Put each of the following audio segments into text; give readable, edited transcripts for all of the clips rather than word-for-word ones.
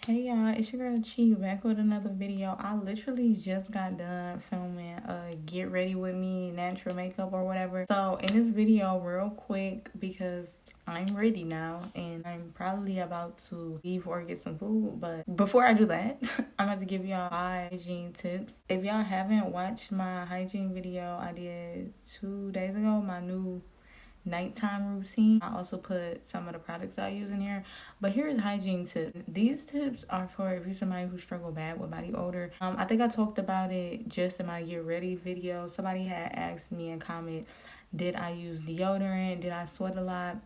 Hey y'all, it's your girl Chi back with another video. I literally just got done filming get ready with me natural makeup or whatever. So in this video real quick, because I'm ready now and I'm probably about to leave or get some food, but before I do that I'm about to give y'all hygiene tips. If y'all haven't watched my hygiene video I did 2 days ago, my new nighttime routine, I also put some of the products I use in here. But here's hygiene tips. These tips are for if you're somebody who struggle bad with body odor. I think I talked about it just in my get ready video. Somebody had asked me in comment, did I use deodorant, did I sweat a lot,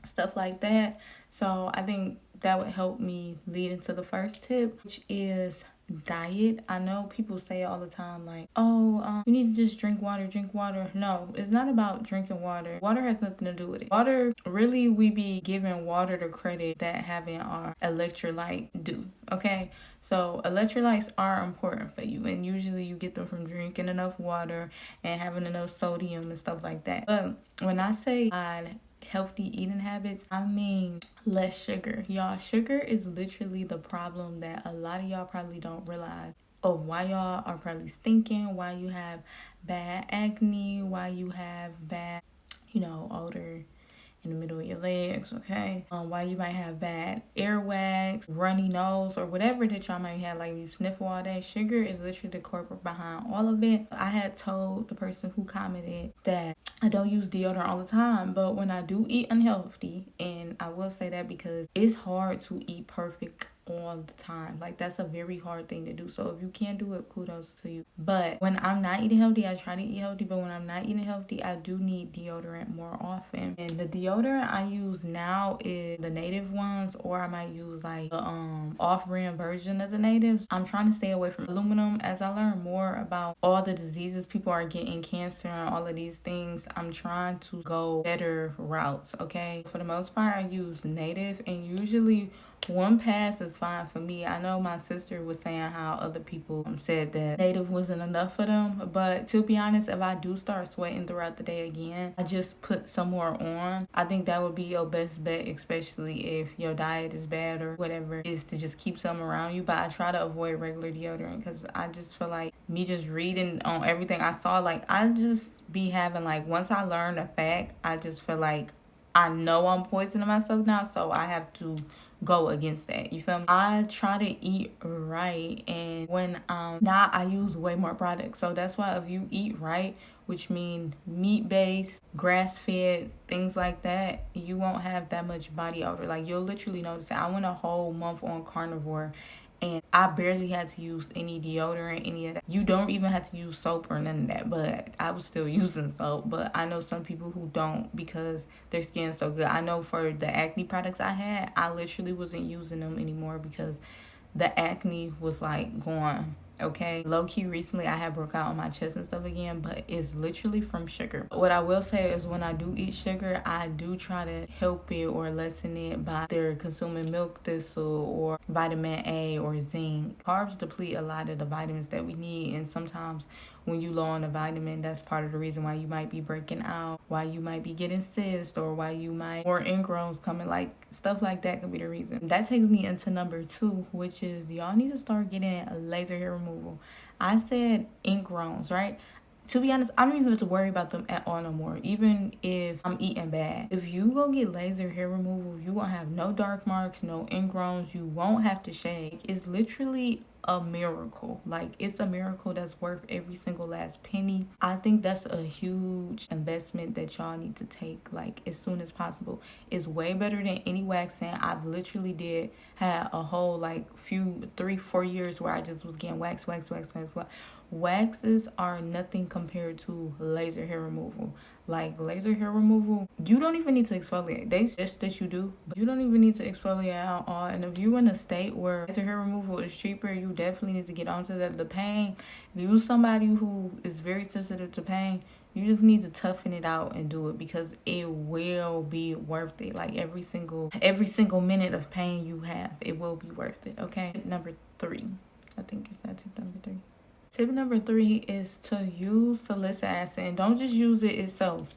stuff like that. So I think that would help me lead into the first tip, which is diet. I know people say it all the time, like, oh, you need to just drink water, drink water. No, it's not about drinking water. Water has nothing to do with it. Water, really, we be giving water the credit that having our electrolyte do, okay? So electrolytes are important for you, and usually you get them from drinking enough water and having enough sodium and stuff like that. But when I say healthy eating habits, I mean less sugar. Y'all, sugar is literally the problem that a lot of y'all probably don't realize of why y'all are probably stinking, why you have bad acne, why you have bad, odor in the middle of your legs, okay? Why you might have bad earwax, runny nose, or whatever that y'all might have, like you sniffle all that. Sugar is literally the culprit behind all of it. I had told the person who commented that I don't use deodorant all the time, but when I do eat unhealthy, and I will say that because it's hard to eat perfect all the time. Like, that's a very hard thing to do. So if you can't do it, kudos to you. But when I'm not eating healthy, I try to eat healthy, but when I'm not eating healthy, I do need deodorant more often. And the deodorant I use now is the native ones, or I might use like the off-brand version of the natives. I'm trying to stay away from aluminum. As I learn more about all the diseases people are getting, cancer and all of these things, I'm trying to go better routes, okay? For the most part, I use native, and usually one pass is fine for me. I know my sister was saying how other people said that native wasn't enough for them, but to be honest, if I do start sweating throughout the day again, I just put some more on. I think that would be your best bet, especially if your diet is bad or whatever, is to just keep some around you. But I try to avoid regular deodorant because I just feel like me just reading on everything I saw, like I just be having, like, once I learn a fact, I just feel like I know I'm poisoning myself now, so I have to go against that. You feel me? I try to eat right, and when now I use way more products. So that's why if you eat right, which mean meat based, grass fed, things like that, you won't have that much body odor. Like, you'll literally notice that. I went a whole month on carnivore and I barely had to use any deodorant, any of that. You don't even have to use soap or none of that, but I was still using soap. But I know some people who don't because their skin's so good. I know for the acne products I had, I literally wasn't using them anymore because the acne was like gone. Okay, low-key recently I have broke out on my chest and stuff again, but it's literally from sugar. What I will say is when I do eat sugar, I do try to help it or lessen it by either consuming milk thistle or vitamin A or zinc. Carbs deplete a lot of the vitamins that we need, and sometimes when you low on a vitamin, that's part of the reason why you might be breaking out, why you might be getting cysts, or why you might more ingrowns coming. Like, stuff like that could be the reason. That takes me into number 2, which is y'all need to start getting a laser hair removal. I said ingrowns, right? To be honest, I don't even have to worry about them at all no more, even if I'm eating bad. If you go get laser hair removal, you won't have no dark marks, no ingrowns, you won't have to shave. It's literally a miracle. Like, it's a miracle that's worth every single last penny. I think that's a huge investment that y'all need to take, like, as soon as possible. It's way better than any waxing. I've literally had a whole like 3-4 years where I just was getting wax. Waxes are nothing compared to laser hair removal. Like, laser hair removal, you don't even need to exfoliate. They suggest that you do, but you don't even need to exfoliate at all. And if you're in a state where laser hair removal is cheaper, you definitely need to get onto that. The pain, if you're somebody who is very sensitive to pain, you just need to toughen it out and do it because it will be worth it. Like, every single minute of pain you have, it will be worth it, okay? Number 3. I think it's that tip number 3. Tip number 3 is to use salicylic acid, and don't just use it itself.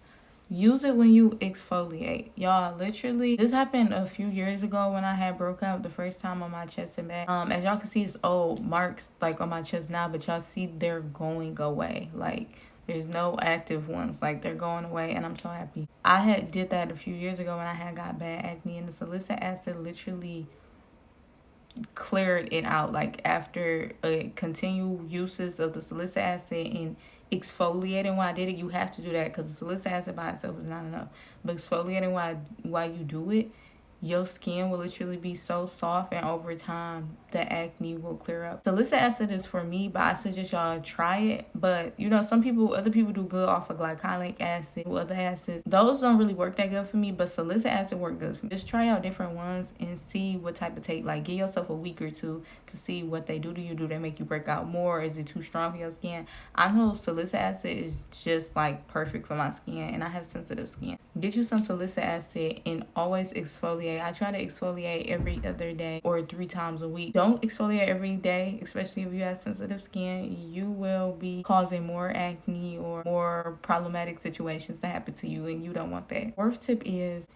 use it when you exfoliate. Y'all, literally, this happened a few years ago when I had broke out the first time on my chest and back. As y'all can see, it's old marks like on my chest now, but y'all see they're going away. Like, there's no active ones. Like, they're going away, and I'm so happy. I had did that a few years ago when I had got bad acne, and the salicylic acid literally cleared it out. Like, after continued uses of the salicylic acid and exfoliating while I did it, you have to do that because the salicylic acid by itself is not enough. But exfoliating while you do it, your skin will literally be so soft, and over time the acne will clear up. Salicylic acid is for me, but I suggest y'all try it. But you know, other people do good off of glycolic acid or other acids. Those don't really work that good for me, but salicylic acid work good for me. Just try out different ones and see what type of take. Like, give yourself a week or two to see what they do to you. Do they make you break out more? Is it too strong for your skin? I know salicylic acid is just like perfect for my skin, and I have sensitive skin. Get you some salicylic acid and always exfoliate. I try to exfoliate every other day or 3 times a week. Don't exfoliate every day, especially if you have sensitive skin. You will be causing more acne or more problematic situations to happen to you, and you don't want that. Fourth tip is,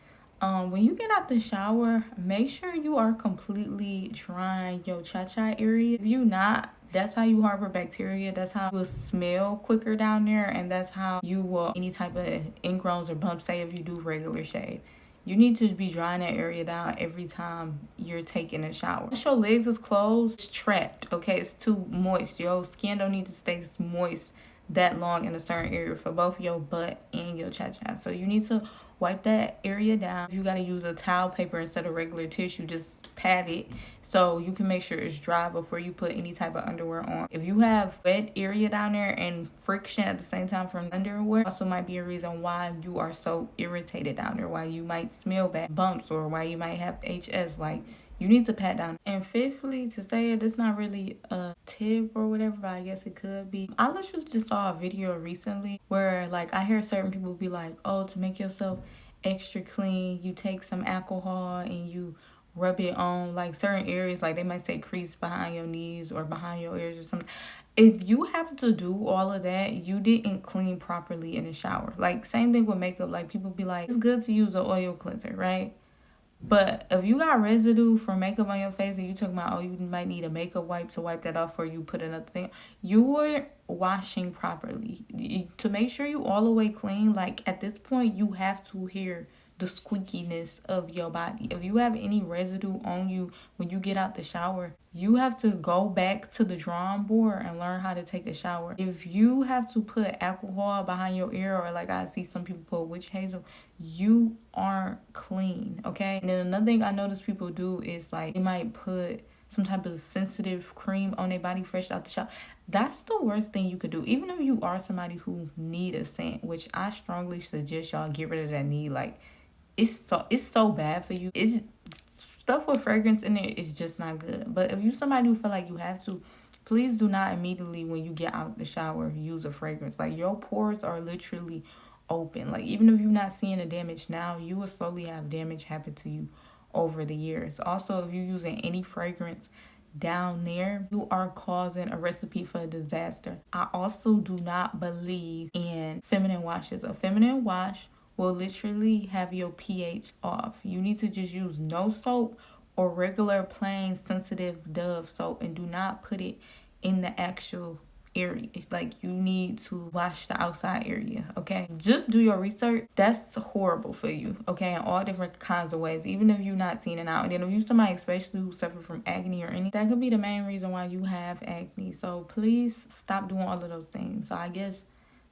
when you get out the shower, make sure you are completely drying your cha-cha area. If you not, that's how you harbor bacteria. That's how you will smell quicker down there, and that's how you will any type of ingrowns or bumps. Say if you do regular shave, you need to be drying that area down every time you're taking a shower. Once your legs is closed, it's trapped. Okay, it's too moist. Your skin don't need to stay moist that long in a certain area for both your butt and your cha-cha. So you need to wipe that area down. If you got to use a towel paper instead of regular tissue, just pat it so you can make sure it's dry before you put any type of underwear on. If you have wet area down there and friction at the same time from underwear, also might be a reason why you are so irritated down there, why you might smell bad bumps, or why you might have HS. Like, you need to pat down. And fifthly, to say it, it's not really a tip or whatever, but I guess it could be. I literally just saw a video recently where, like, I hear certain people be like, oh, to make yourself extra clean, you take some alcohol and you rub it on like certain areas. Like, they might say crease behind your knees or behind your ears or something. If you have to do all of that, you didn't clean properly in the shower. Like, same thing with makeup. Like, people be like, it's good to use an oil cleanser, right? But if you got residue from makeup on your face and you talking about, oh, you might need a makeup wipe to wipe that off, or you put another thing, you were washing properly. To make sure you all the way clean, like, at this point, you have to hear the squeakiness of your body. If you have any residue on you when you get out the shower, you have to go back to the drawing board and learn how to take a shower. If you have to put alcohol behind your ear, or like I see some people put witch hazel, you aren't clean, okay? And then another thing I notice people do is, like, they might put some type of sensitive cream on their body fresh out the shower. That's the worst thing you could do. Even if you are somebody who need a scent, which I strongly suggest y'all get rid of that need. Like, it's so bad for you. It's stuff with fragrance in it is just not good. But if you somebody who feel like you have to, please do not immediately when you get out the shower use a fragrance. Like, your pores are literally open. Like, even if you're not seeing the damage now, you will slowly have damage happen to you over the years. Also, if you're using any fragrance down there, you are causing a recipe for a disaster. I also do not believe in feminine washes. A feminine wash will literally have your pH off. You need to just use no soap or regular plain sensitive Dove soap, and do not put it in the actual area. Like, you need to wash the outside area, okay? Just do your research. That's horrible for you, okay, in all different kinds of ways, even if you're not seeing it out. And then if you somebody especially who suffer from acne or anything, that could be the main reason why you have acne. So please stop doing all of those things. So I guess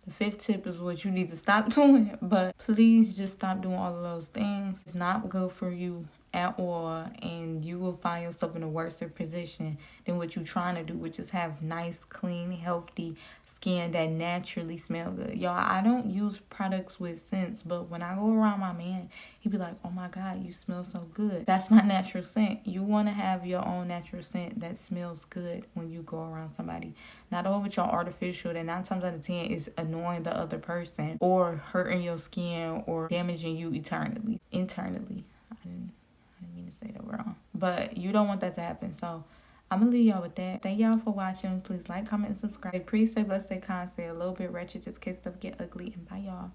the fifth tip is what you need to stop doing, but please just stop doing all of those things. It's not good for you at all, and you will find yourself in a worse position than what you're trying to do, which is have nice, clean, healthy skin that naturally smell good. Y'all, I don't use products with scents, but when I go around my man, he be like, oh my God, you smell so good. That's my natural scent. You want to have your own natural scent that smells good when you go around somebody. Not all with your artificial that 9 times out of 10 is annoying the other person or hurting your skin or damaging you internally. I didn't mean to say that wrong. But you don't want that to happen. So I'm gonna leave y'all with that. Thank y'all for watching. Please like, comment, and subscribe. Pretty, stay blessed, stay kind, stay a little bit wretched just in case stuff get ugly. And bye, y'all.